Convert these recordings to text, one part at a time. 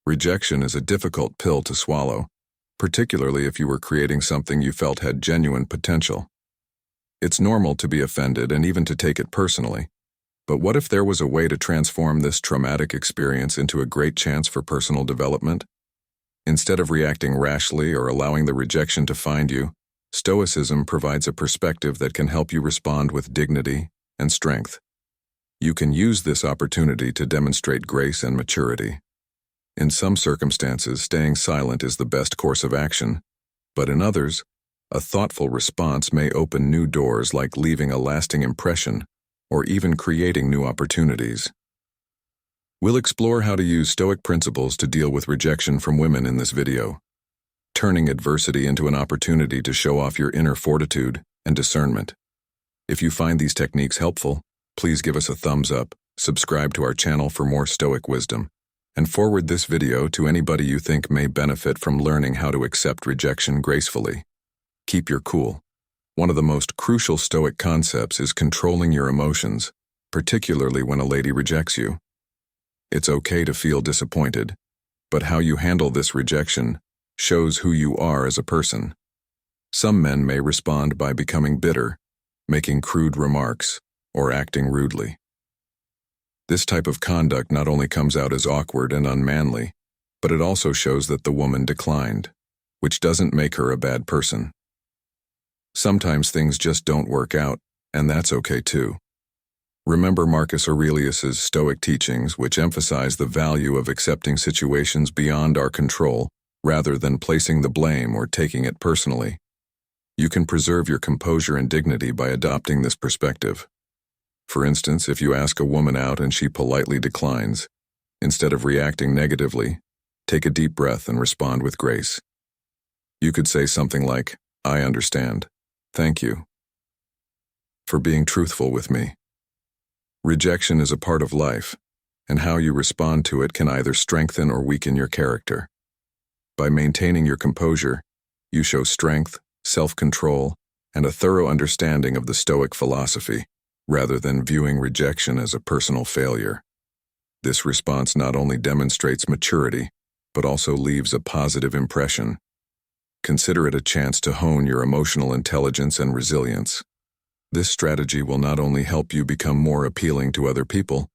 Rejection is a difficult pill to swallow, particularly if you were creating something you felt had genuine potential. It's normal to be offended and even to take it personally. But what if there was a way to transform this traumatic experience into a great chance for personal development? Instead of reacting rashly or allowing the rejection to find you, Stoicism provides a perspective that can help you respond with dignity and strength. You can use this opportunity to demonstrate grace and maturity. In some circumstances, staying silent is the best course of action, but in others, a thoughtful response may open new doors, like leaving a lasting impression or even creating new opportunities. We'll explore how to use Stoic principles to deal with rejection from women in this video, turning adversity into an opportunity to show off your inner fortitude and discernment. If you find these techniques helpful, please give us a thumbs up, subscribe to our channel for more Stoic wisdom, and forward this video to anybody you think may benefit from learning how to accept rejection gracefully. Keep your cool. One of the most crucial Stoic concepts is controlling your emotions, particularly when a lady rejects you. It's okay to feel disappointed, but how you handle this rejection shows who you are as a person. Some men may respond by becoming bitter, making crude remarks, or acting rudely. This type of conduct not only comes out as awkward and unmanly, but it also shows that the woman declined, which doesn't make her a bad person. Sometimes things just don't work out, and that's okay too. Remember Marcus Aurelius's Stoic teachings, which emphasize the value of accepting situations beyond our control rather than placing the blame or taking it personally. You can preserve your composure and dignity by adopting this perspective. For instance, if you ask a woman out and she politely declines, instead of reacting negatively, take a deep breath and respond with grace. You could say something like, "I understand. Thank you for being truthful with me." Rejection is a part of life, and how you respond to it can either strengthen or weaken your character. By maintaining your composure, you show strength, self-control, and a thorough understanding of the Stoic philosophy, rather than viewing rejection as a personal failure. This response not only demonstrates maturity, but also leaves a positive impression. Consider it a chance to hone your emotional intelligence and resilience. This strategy will not only help you become more appealing to other people,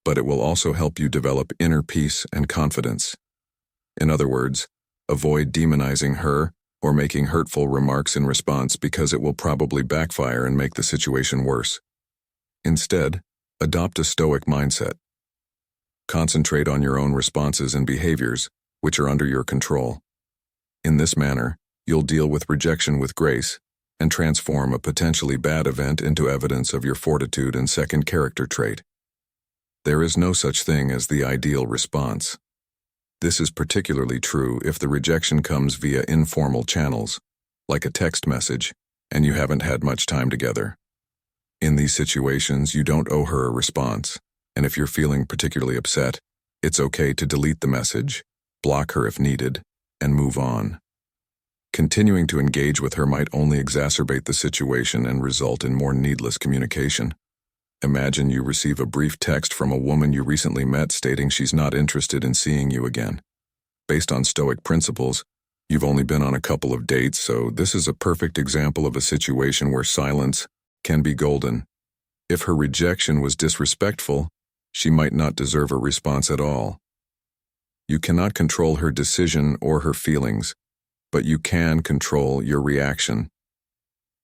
but it will also help you develop inner peace and confidence. In other words, avoid demonizing her or making hurtful remarks in response, because it will probably backfire and make the situation worse. Instead, adopt a Stoic mindset. Concentrate on your own responses and behaviors, which are under your control. In this manner, you'll deal with rejection with grace and transform a potentially bad event into evidence of your fortitude and second character trait. There is no such thing as the ideal response. This is particularly true if the rejection comes via informal channels, like a text message, and you haven't had much time together. In these situations, you don't owe her a response, and if you're feeling particularly upset, it's okay to delete the message, block her if needed, and move on. Continuing to engage with her might only exacerbate the situation and result in more needless communication. Imagine you receive a brief text from a woman you recently met stating she's not interested in seeing you again. Based on Stoic principles, you've only been on a couple of dates, so this is a perfect example of a situation where silence can be golden. If her rejection was disrespectful, she might not deserve a response at all. You cannot control her decision or her feelings, but you can control your reaction.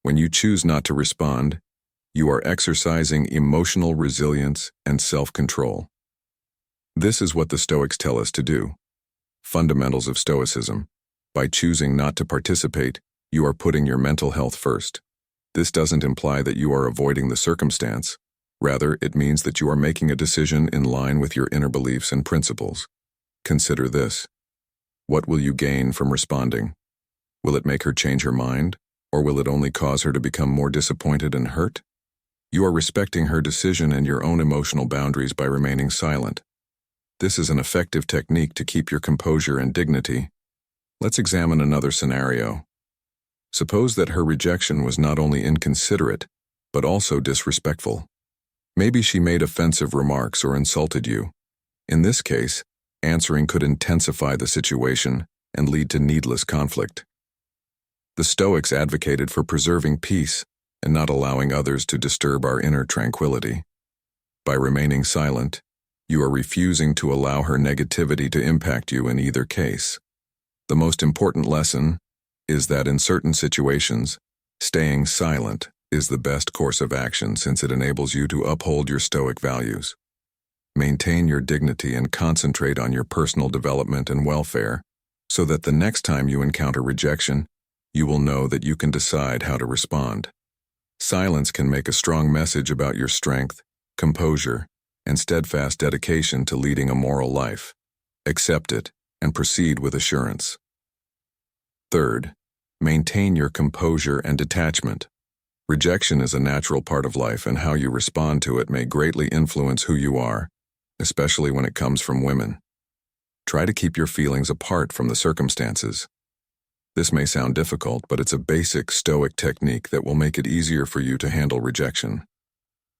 When you choose not to respond, you are exercising emotional resilience and self-control. This is what the Stoics tell us to do. Fundamentals of Stoicism. By choosing not to participate, you are putting your mental health first. This doesn't imply that you are avoiding the circumstance. Rather, it means that you are making a decision in line with your inner beliefs and principles. Consider this. What will you gain from responding? Will it make her change her mind, or will it only cause her to become more disappointed and hurt? You are respecting her decision and your own emotional boundaries by remaining silent. This is an effective technique to keep your composure and dignity. Let's examine another scenario. Suppose that her rejection was not only inconsiderate, but also disrespectful. Maybe she made offensive remarks or insulted you. In this case, Answering could intensify the situation and lead to needless conflict. The Stoics advocated for preserving peace and not allowing others to disturb our inner tranquility. By remaining silent, you are refusing to allow her negativity to impact you in either case. The most important lesson is that in certain situations, staying silent is the best course of action since it enables you to uphold your Stoic values. Maintain your dignity and concentrate on your personal development and welfare so that the next time you encounter rejection, you will know that you can decide how to respond. Silence can make a strong message about your strength, composure, and steadfast dedication to leading a moral life. Accept it and proceed with assurance. Third, maintain your composure and detachment. Rejection is a natural part of life, and how you respond to it may greatly influence who you are, especially when it comes from women. Try to keep your feelings apart from the circumstances. This may sound difficult, but it's a basic Stoic technique that will make it easier for you to handle rejection.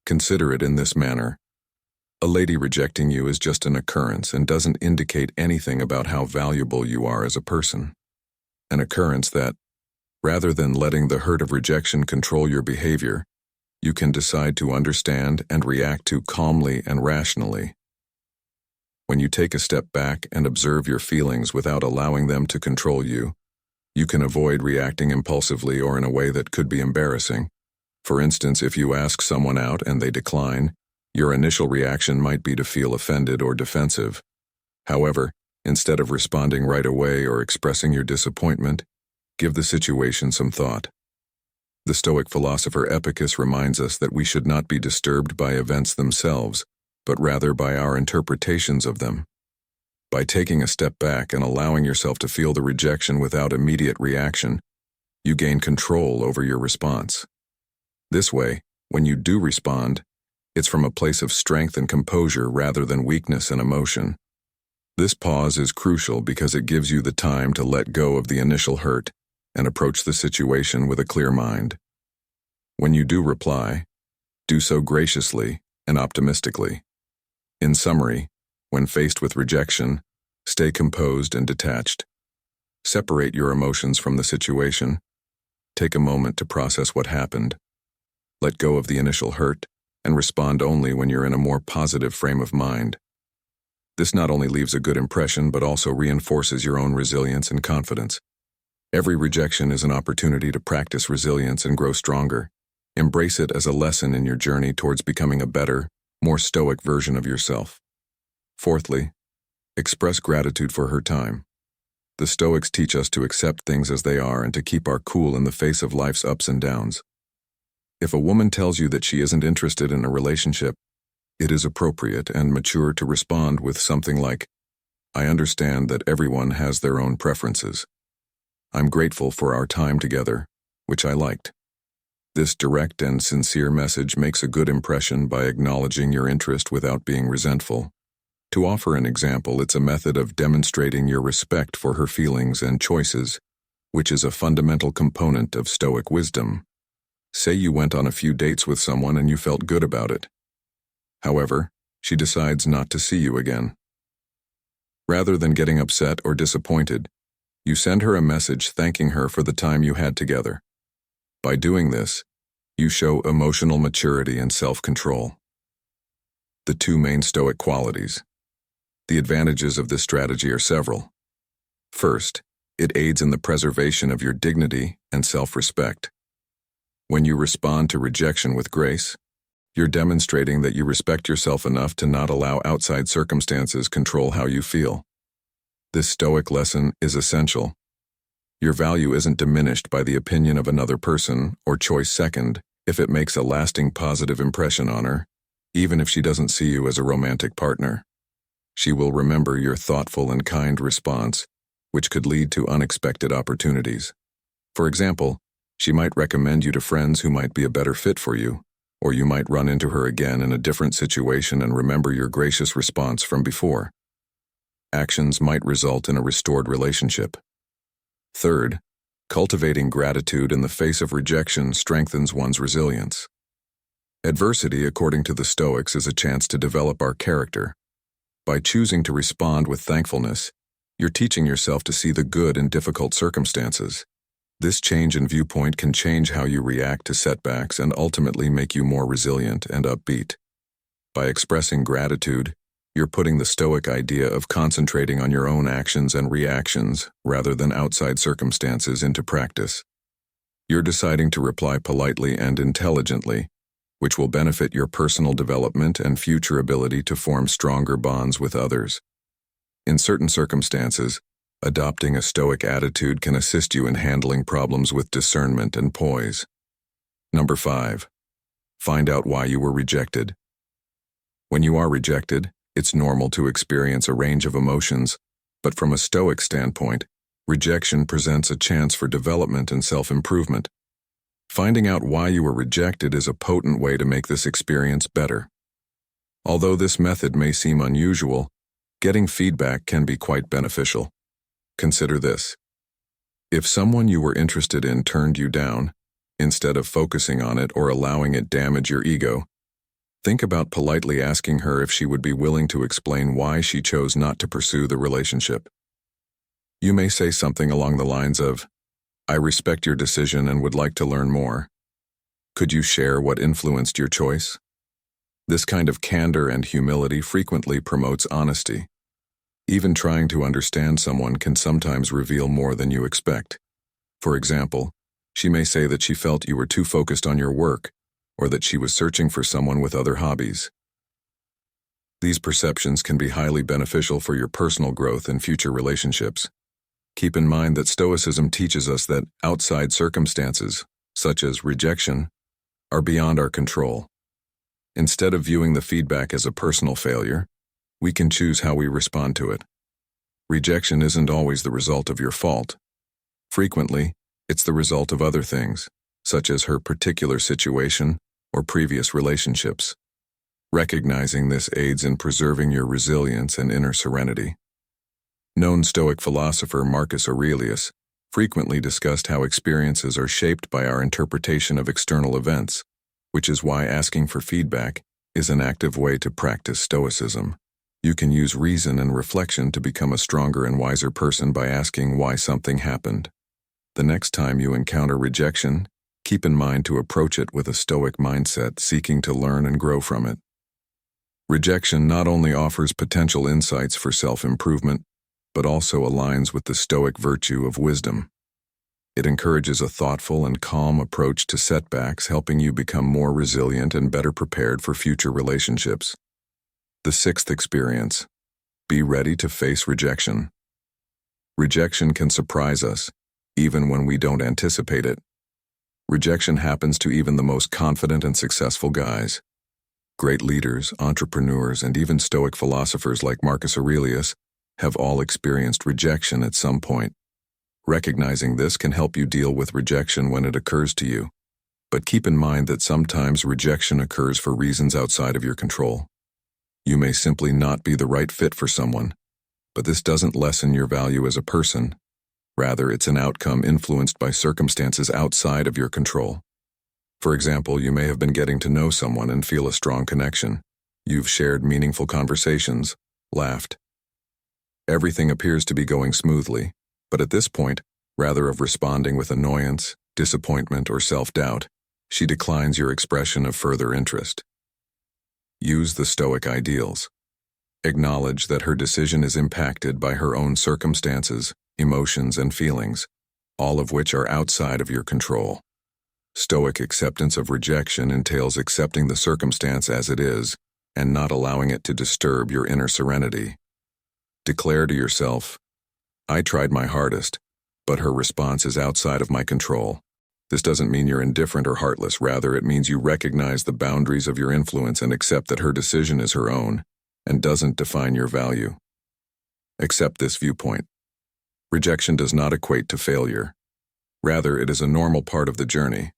Consider it in this manner. A lady rejecting you is just an occurrence and doesn't indicate anything about how valuable you are as a person. An occurrence that, rather than letting the hurt of rejection control your behavior, you can decide to understand and react to calmly and rationally. When you take a step back and observe your feelings without allowing them to control you, you can avoid reacting impulsively or in a way that could be embarrassing. For instance, if you ask someone out and they decline, your initial reaction might be to feel offended or defensive. However, instead of responding right away or expressing your disappointment, give the situation some thought. The Stoic philosopher Epicus reminds us that we should not be disturbed by events themselves, but rather by our interpretations of them. By taking a step back and allowing yourself to feel the rejection without immediate reaction, you gain control over your response. This way, when you do respond, it's from a place of strength and composure rather than weakness and emotion. This pause is crucial because it gives you the time to let go of the initial hurt and approach the situation with a clear mind. When you do reply, do so graciously and optimistically. In summary, when faced with rejection, stay composed and detached. Separate your emotions from the situation. Take a moment to process what happened. Let go of the initial hurt and respond only when you're in a more positive frame of mind. This not only leaves a good impression but also reinforces your own resilience and confidence. Every rejection is an opportunity to practice resilience and grow stronger. Embrace it as a lesson in your journey towards becoming a better, more Stoic version of yourself. Fourthly, express gratitude for her time. The Stoics teach us to accept things as they are and to keep our cool in the face of life's ups and downs. If a woman tells you that she isn't interested in a relationship, it is appropriate and mature to respond with something like, "I understand that everyone has their own preferences. I'm grateful for our time together, which I liked." This direct and sincere message makes a good impression by acknowledging your interest without being resentful. To offer an example, it's a method of demonstrating your respect for her feelings and choices, which is a fundamental component of Stoic wisdom. Say you went on a few dates with someone and you felt good about it. However, she decides not to see you again. Rather than getting upset or disappointed, you send her a message thanking her for the time you had together. By doing this, you show emotional maturity and self-control. The two main Stoic qualities. The advantages of this strategy are several. First, it aids in the preservation of your dignity and self-respect. When you respond to rejection with grace, you're demonstrating that you respect yourself enough to not allow outside circumstances control how you feel. This Stoic lesson is essential. Your value isn't diminished by the opinion of another person or choice second if it makes a lasting positive impression on her, even if she doesn't see you as a romantic partner. She will remember your thoughtful and kind response, which could lead to unexpected opportunities. For example, she might recommend you to friends who might be a better fit for you, or you might run into her again in a different situation and remember your gracious response from before. Actions might result in a restored relationship. Third, cultivating gratitude in the face of rejection strengthens one's resilience. Adversity, according to the Stoics, is a chance to develop our character. By choosing to respond with thankfulness, you're teaching yourself to see the good in difficult circumstances. This change in viewpoint can change how you react to setbacks and ultimately make you more resilient and upbeat. By expressing gratitude, you're putting the Stoic idea of concentrating on your own actions and reactions rather than outside circumstances into practice. You're deciding to reply politely and intelligently, which will benefit your personal development and future ability to form stronger bonds with others. In certain circumstances, adopting a Stoic attitude can assist you in handling problems with discernment and poise. Number 5. Find out why you were rejected. When you are rejected, it's normal to experience a range of emotions, but from a Stoic standpoint, rejection presents a chance for development and self-improvement. Finding out why you were rejected is a potent way to make this experience better. Although this method may seem unusual, getting feedback can be quite beneficial. Consider this. If someone you were interested in turned you down, instead of focusing on it or allowing it damage your ego, think about politely asking her if she would be willing to explain why she chose not to pursue the relationship. You may say something along the lines of, "I respect your decision and would like to learn more. Could you share what influenced your choice?" This kind of candor and humility frequently promotes honesty. Even trying to understand someone can sometimes reveal more than you expect. For example, she may say that she felt you were too focused on your work, or that she was searching for someone with other hobbies. These perceptions can be highly beneficial for your personal growth and future relationships. Keep in mind that Stoicism teaches us that outside circumstances, such as rejection, are beyond our control. Instead of viewing the feedback as a personal failure, we can choose how we respond to it. Rejection isn't always the result of your fault. Frequently, it's the result of other things, such as her particular situation or previous relationships. Recognizing this aids in preserving your resilience and inner serenity. Known Stoic philosopher Marcus Aurelius frequently discussed how experiences are shaped by our interpretation of external events, which is why asking for feedback is an active way to practice Stoicism. You can use reason and reflection to become a stronger and wiser person by asking why something happened. The next time you encounter rejection, keep in mind to approach it with a Stoic mindset, seeking to learn and grow from it. Rejection not only offers potential insights for self-improvement, but also aligns with the Stoic virtue of wisdom. It encourages a thoughtful and calm approach to setbacks, helping you become more resilient and better prepared for future relationships. The 6th experience. Be ready to face rejection. Rejection can surprise us, even when we don't anticipate it. Rejection happens to even the most confident and successful guys. Great leaders, entrepreneurs, and even Stoic philosophers like Marcus Aurelius have all experienced rejection at some point. Recognizing this can help you deal with rejection when it occurs to you. But keep in mind that sometimes rejection occurs for reasons outside of your control. You may simply not be the right fit for someone, but this doesn't lessen your value as a person. Rather, it's an outcome influenced by circumstances outside of your control. For example, you may have been getting to know someone and feel a strong connection. You've shared meaningful conversations, laughed. Everything appears to be going smoothly, but at this point, rather of responding with annoyance, disappointment, or self-doubt, she declines your expression of further interest. Use the Stoic ideals. Acknowledge that her decision is impacted by her own circumstances, emotions, and feelings, all of which are outside of your control. Stoic acceptance of rejection entails accepting the circumstance as it is and not allowing it to disturb your inner serenity. Declare to yourself, "I tried my hardest, but her response is outside of my control." This doesn't mean you're indifferent or heartless. Rather, it means you recognize the boundaries of your influence and accept that her decision is her own and doesn't define your value. Accept this viewpoint. Rejection does not equate to failure. Rather, it is a normal part of the journey.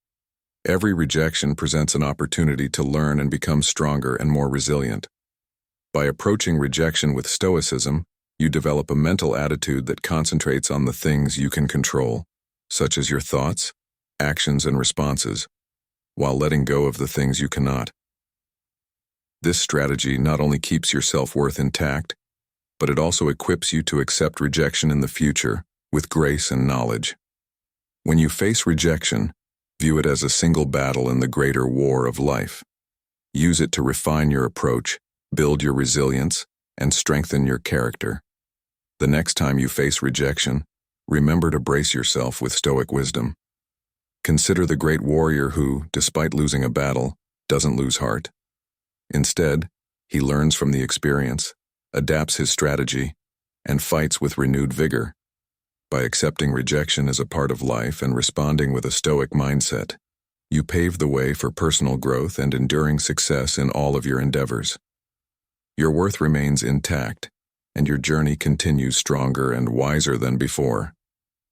Every rejection presents an opportunity to learn and become stronger and more resilient. By approaching rejection with stoicism, you develop a mental attitude that concentrates on the things you can control, such as your thoughts, actions, and responses, while letting go of the things you cannot. This strategy not only keeps your self-worth intact, but it also equips you to accept rejection in the future with grace and knowledge. When you face rejection, view it as a single battle in the greater war of life. Use it to refine your approach, build your resilience, and strengthen your character. The next time you face rejection, remember to brace yourself with Stoic wisdom. Consider the great warrior who, despite losing a battle, doesn't lose heart. Instead, he learns from the experience, adapts his strategy, and fights with renewed vigor. By accepting rejection as a part of life and responding with a Stoic mindset, you pave the way for personal growth and enduring success in all of your endeavors. Your worth remains intact, and your journey continues stronger and wiser than before.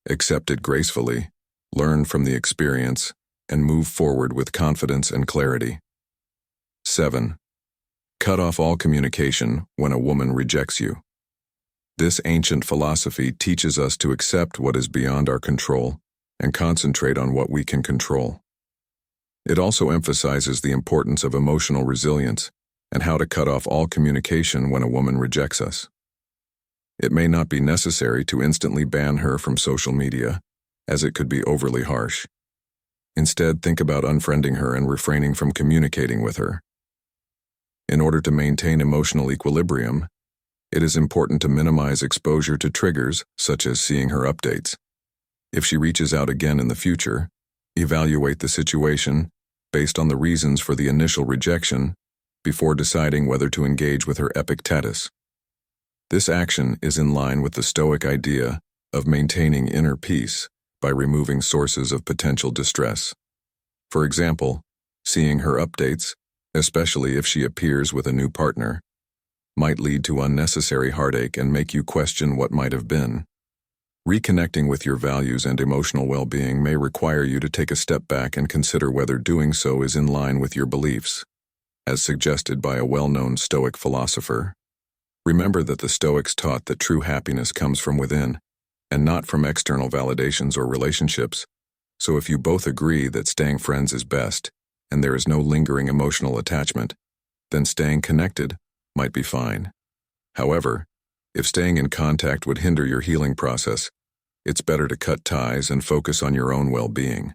Accept it gracefully, learn from the experience, and move forward with confidence and clarity. 7. Cut off all communication when a woman rejects you. This ancient philosophy teaches us to accept what is beyond our control and concentrate on what we can control. It also emphasizes the importance of emotional resilience and how to cut off all communication when a woman rejects us. It may not be necessary to instantly ban her from social media, as it could be overly harsh. Instead, think about unfriending her and refraining from communicating with her. In order to maintain emotional equilibrium, it is important to minimize exposure to triggers such as seeing her updates. If she reaches out again in the future, evaluate the situation based on the reasons for the initial rejection before deciding whether to engage with her epictetus. This action is in line with the Stoic idea of maintaining inner peace by removing sources of potential distress. For example, seeing her updates, especially if she appears with a new partner, might lead to unnecessary heartache and make you question what might have been. Reconnecting with your values and emotional well-being may require you to take a step back and consider whether doing so is in line with your beliefs, as suggested by a well-known Stoic philosopher. Remember that the Stoics taught that true happiness comes from within, and not from external validations or relationships. So if you both agree that staying friends is best, and there is no lingering emotional attachment, then staying connected might be fine. However, if staying in contact would hinder your healing process, it's better to cut ties and focus on your own well-being.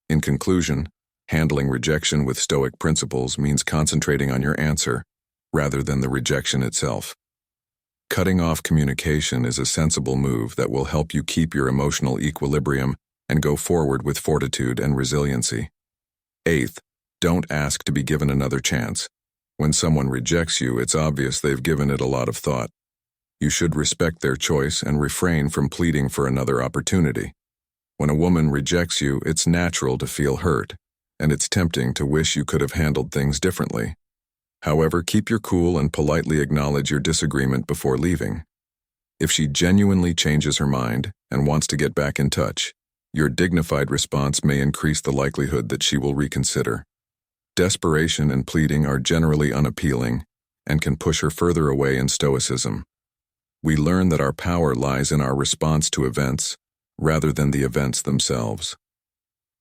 In conclusion, handling rejection with Stoic principles means concentrating on your answer rather than the rejection itself. Cutting off communication is a sensible move that will help you keep your emotional equilibrium and go forward with fortitude and resiliency. 8th, don't ask to be given another chance. When someone rejects you, it's obvious they've given it a lot of thought. You should respect their choice and refrain from pleading for another opportunity. When a woman rejects you, it's natural to feel hurt, and it's tempting to wish you could have handled things differently. However, keep your cool and politely acknowledge your disagreement before leaving. If she genuinely changes her mind and wants to get back in touch, your dignified response may increase the likelihood that she will reconsider. Desperation and pleading are generally unappealing and can push her further away in Stoicism. We learn that our power lies in our response to events rather than the events themselves.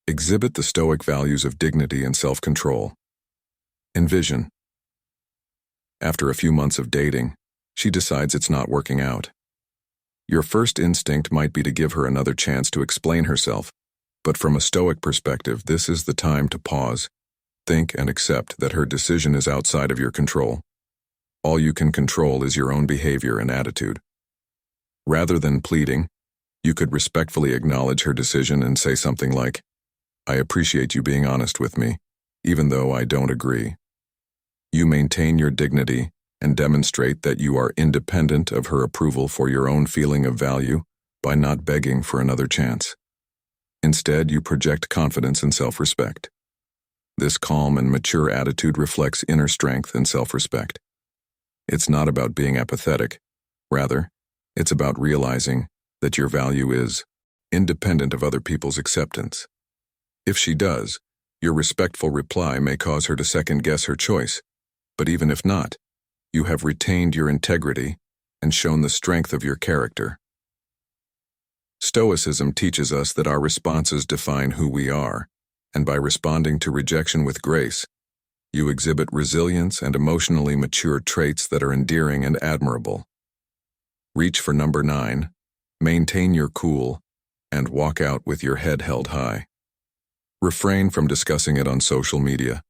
Exhibit the Stoic values of dignity and self-control. Envision. After a few months of dating, she decides it's not working out. Your first instinct might be to give her another chance to explain herself, but from a Stoic perspective, this is the time to pause, think, and accept that her decision is outside of your control. All you can control is your own behavior and attitude. Rather than pleading, you could respectfully acknowledge her decision and say something like, "I appreciate you being honest with me, even though I don't agree." You maintain your dignity and demonstrate that you are independent of her approval for your own feeling of value by not begging for another chance. Instead, you project confidence and self-respect. This calm and mature attitude reflects inner strength and self-respect. It's not about being apathetic. Rather, it's about realizing that your value is independent of other people's acceptance. If she does, your respectful reply may cause her to second-guess her choice, but even if not, you have retained your integrity and shown the strength of your character. Stoicism teaches us that our responses define who we are, and by responding to rejection with grace, You exhibit resilience and emotionally mature traits that are endearing and admirable. Reach for number 9. Maintain your cool and walk out with your head held high. Refrain from discussing it on social media.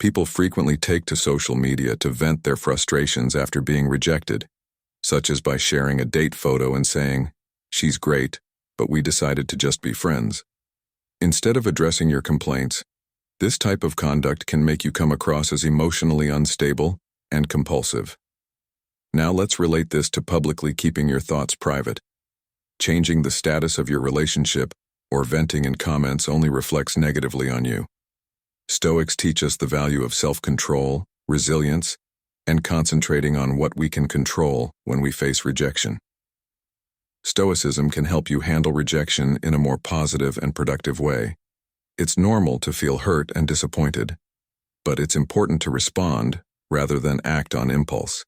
People frequently take to social media to vent their frustrations after being rejected, such as by sharing a date photo and saying, "She's great, but we decided to just be friends." Instead of addressing your complaints, this type of conduct can make you come across as emotionally unstable and compulsive. Now let's relate this to publicly keeping your thoughts private. Changing the status of your relationship or venting in comments only reflects negatively on you. Stoics teach us the value of self-control, resilience, and concentrating on what we can control when we face rejection. Stoicism can help you handle rejection in a more positive and productive way. It's normal to feel hurt and disappointed, but it's important to respond rather than act on impulse.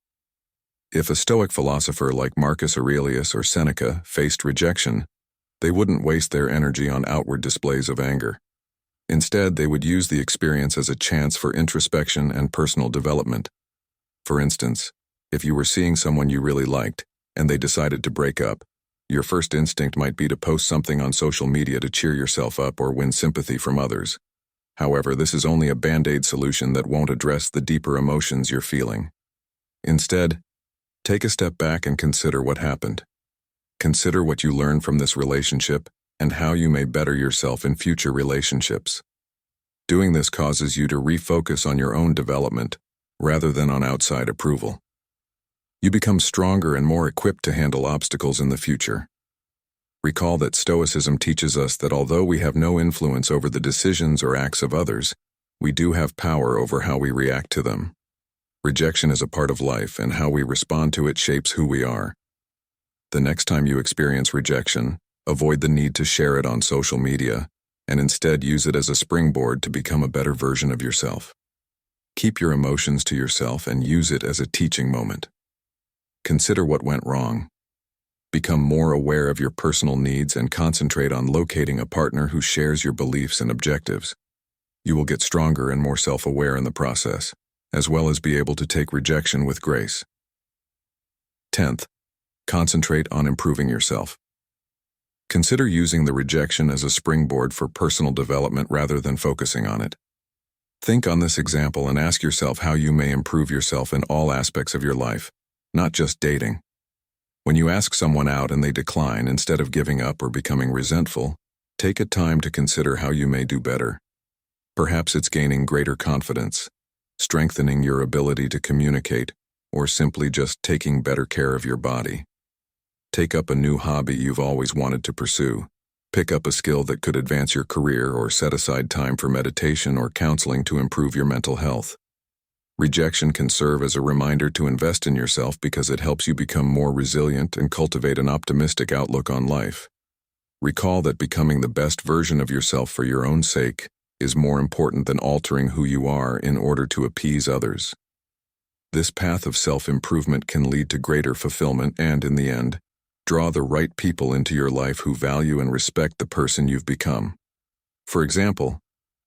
If a Stoic philosopher like Marcus Aurelius or Seneca faced rejection, they wouldn't waste their energy on outward displays of anger. Instead, they would use the experience as a chance for introspection and personal development. For instance, if you were seeing someone you really liked and they decided to break up, your first instinct might be to post something on social media to cheer yourself up or win sympathy from others. However, this is only a band-aid solution that won't address the deeper emotions you're feeling. Instead, take a step back and consider what happened. Consider what you learned from this relationship and how you may better yourself in future relationships. Doing this causes you to refocus on your own development rather than on outside approval. You become stronger and more equipped to handle obstacles in the future. Recall that Stoicism teaches us that although we have no influence over the decisions or acts of others, we do have power over how we react to them. Rejection is a part of life, and how we respond to it shapes who we are. The next time you experience rejection, avoid the need to share it on social media, and instead use it as a springboard to become a better version of yourself. Keep your emotions to yourself and use it as a teaching moment. Consider what went wrong. Become more aware of your personal needs and concentrate on locating a partner who shares your beliefs and objectives. You will get stronger and more self-aware in the process, as well as be able to take rejection with grace. 10th, concentrate on improving yourself. Consider using the rejection as a springboard for personal development rather than focusing on it. Think on this example and ask yourself how you may improve yourself in all aspects of your life, not just dating. When you ask someone out and they decline, instead of giving up or becoming resentful, take a time to consider how you may do better. Perhaps it's gaining greater confidence, strengthening your ability to communicate, or simply just taking better care of your body. Take up a new hobby you've always wanted to pursue. Pick up a skill that could advance your career, or set aside time for meditation or counseling to improve your mental health. Rejection can serve as a reminder to invest in yourself because it helps you become more resilient and cultivate an optimistic outlook on life. Recall that becoming the best version of yourself for your own sake is more important than altering who you are in order to appease others. This path of self-improvement can lead to greater fulfillment and, in the end, draw the right people into your life who value and respect the person you've become. For example,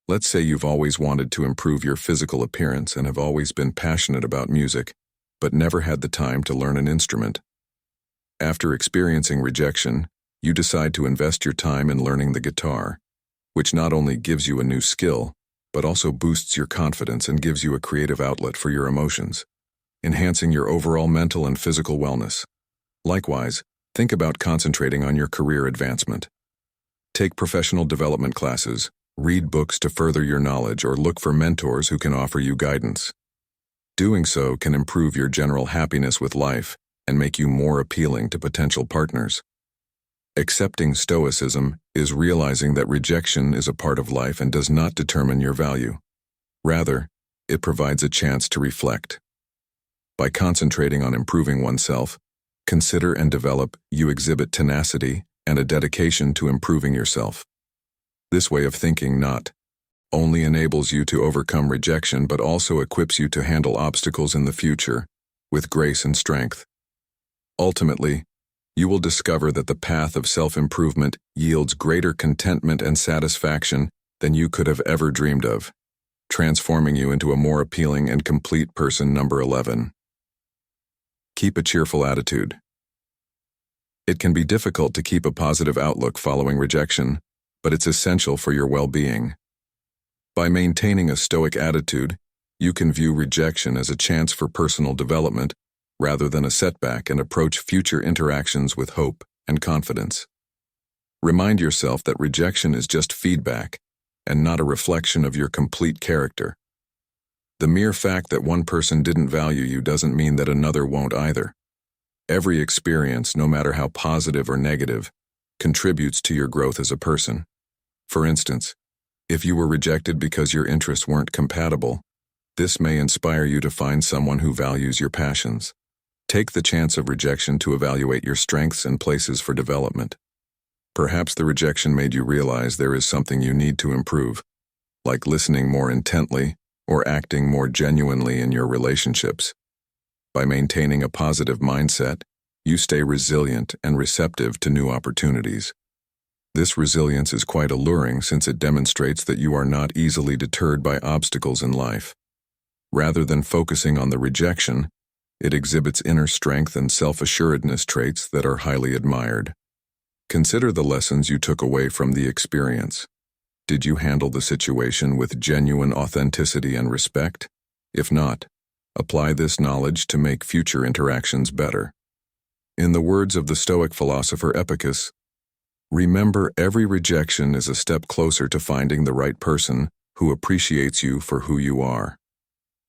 let's say you've always wanted to improve your physical appearance and have always been passionate about music, but never had the time to learn an instrument. After experiencing rejection, you decide to invest your time in learning the guitar, which not only gives you a new skill, but also boosts your confidence and gives you a creative outlet for your emotions, enhancing your overall mental and physical wellness. Likewise, think about concentrating on your career advancement. Take professional development classes, read books to further your knowledge, or look for mentors who can offer you guidance. Doing so can improve your general happiness with life and make you more appealing to potential partners. Accepting Stoicism is realizing that rejection is a part of life and does not determine your value. Rather, it provides a chance to reflect. By concentrating on improving oneself, consider and develop, you exhibit tenacity and a dedication to improving yourself. This way of thinking not only enables you to overcome rejection but also equips you to handle obstacles in the future with grace and strength. Ultimately, you will discover that the path of self-improvement yields greater contentment and satisfaction than you could have ever dreamed of. transforming you into a more appealing and complete person. Number 11. Keep a cheerful attitude. It can be difficult to keep a positive outlook following rejection, but it's essential for your well-being. By maintaining a stoic attitude, you can view rejection as a chance for personal development rather than a setback and approach future interactions with hope and confidence. Remind yourself that rejection is just feedback and not a reflection of your complete character. The mere fact that one person didn't value you doesn't mean that another won't either. Every experience, no matter how positive or negative, contributes to your growth as a person. For instance, if you were rejected because your interests weren't compatible, this may inspire you to find someone who values your passions. Take the chance of rejection to evaluate your strengths and places for development. Perhaps the rejection made you realize there is something you need to improve, like listening more intently or acting more genuinely in your relationships. By maintaining a positive mindset, you stay resilient and receptive to new opportunities. This resilience is quite alluring since it demonstrates that you are not easily deterred by obstacles in life. Rather than focusing on the rejection, it exhibits inner strength and self-assuredness traits that are highly admired. Consider the lessons you took away from the experience. Did you handle the situation with genuine authenticity and respect? If not, apply this knowledge to make future interactions better. In the words of the Stoic philosopher Epictetus, remember, every rejection is a step closer to finding the right person who appreciates you for who you are.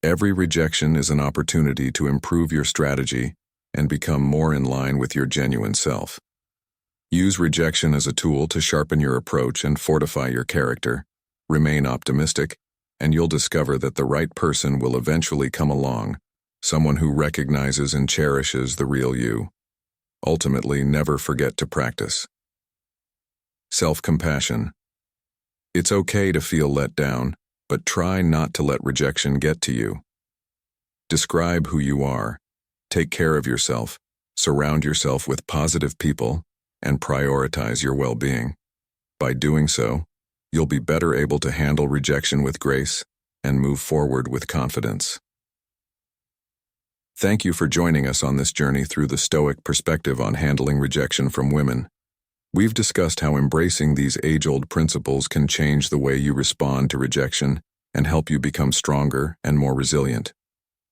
Every rejection is an opportunity to improve your strategy and become more in line with your genuine self. Use rejection as a tool to sharpen your approach and fortify your character. Remain optimistic, and you'll discover that the right person will eventually come along, someone who recognizes and cherishes the real you. Ultimately, never forget to practice self-compassion. It's okay to feel let down, but try not to let rejection get to you. Describe who you are, take care of yourself, surround yourself with positive people, and prioritize your well-being. By doing so, you'll be better able to handle rejection with grace and move forward with confidence. Thank you for joining us on this journey through the Stoic perspective on handling rejection from women. We've discussed how embracing these age-old principles can change the way you respond to rejection and help you become stronger and more resilient.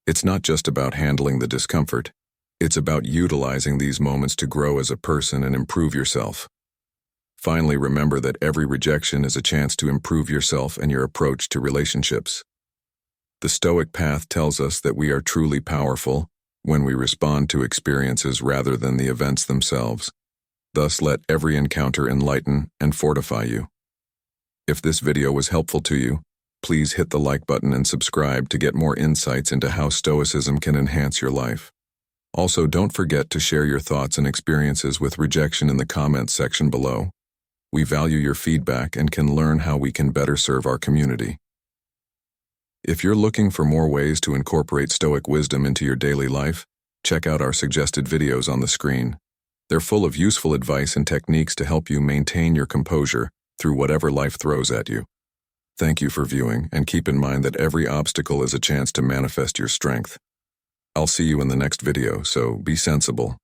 It's not just about handling the discomfort. It's about utilizing these moments to grow as a person and improve yourself. Finally, remember that every rejection is a chance to improve yourself and your approach to relationships. The Stoic path tells us that we are truly powerful when we respond to experiences rather than the events themselves. Thus, let every encounter enlighten and fortify you. If this video was helpful to you, please hit the like button and subscribe to get more insights into how Stoicism can enhance your life. Also, don't forget to share your thoughts and experiences with rejection in the comments section below. We value your feedback and can learn how we can better serve our community. If you're looking for more ways to incorporate Stoic wisdom into your daily life, check out our suggested videos on the screen. They're full of useful advice and techniques to help you maintain your composure through whatever life throws at you. Thank you for viewing, and keep in mind that every obstacle is a chance to manifest your strength. I'll see you in the next video, so be sensible.